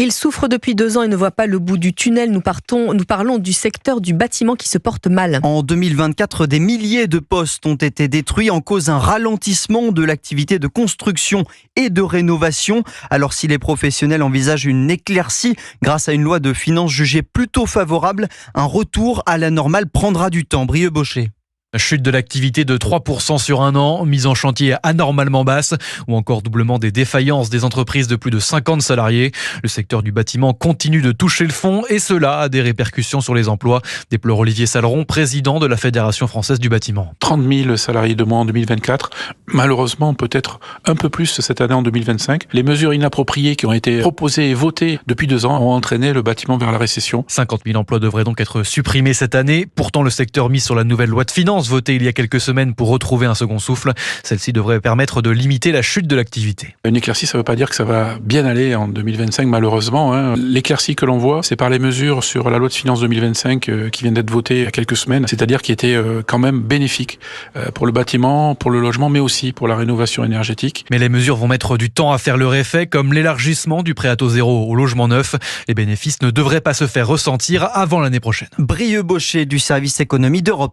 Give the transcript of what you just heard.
Il souffre depuis 2 ans et ne voit pas le bout du tunnel. Nous parlons du secteur du bâtiment qui se porte mal. En 2024, des milliers de postes ont été détruits, en cause un ralentissement de l'activité de construction et de rénovation. Alors si les professionnels envisagent une éclaircie grâce à une loi de finances jugée plutôt favorable, un retour à la normale prendra du temps. Brieux Baucher. Chute de l'activité de 3% sur un an, mise en chantier anormalement basse ou encore doublement des défaillances des entreprises de plus de 50 salariés. Le secteur du bâtiment continue de toucher le fond et cela a des répercussions sur les emplois, déplore Olivier Saleron, président de la Fédération française du bâtiment. 30 000 salariés de moins en 2024, malheureusement peut-être un peu plus cette année en 2025. Les mesures inappropriées qui ont été proposées et votées depuis 2 ans ont entraîné le bâtiment vers la récession. 50 000 emplois devraient donc être supprimés cette année. Pourtant, le secteur mise sur la nouvelle loi de finances votée il y a quelques semaines pour retrouver un second souffle. Celle-ci devrait permettre de limiter la chute de l'activité. Une éclaircie, ça ne veut pas dire que ça va bien aller en 2025, malheureusement. L'éclaircie que l'on voit, c'est par les mesures sur la loi de finances 2025 qui vient d'être votée il y a quelques semaines, c'est-à-dire qui étaient quand même bénéfiques pour le bâtiment, pour le logement, mais aussi pour la rénovation énergétique. Mais les mesures vont mettre du temps à faire leur effet, comme l'élargissement du prêt à taux zéro au logement neuf. Les bénéfices ne devraient pas se faire ressentir avant l'année prochaine. Brieux Baucher du service économie d'Europe 1.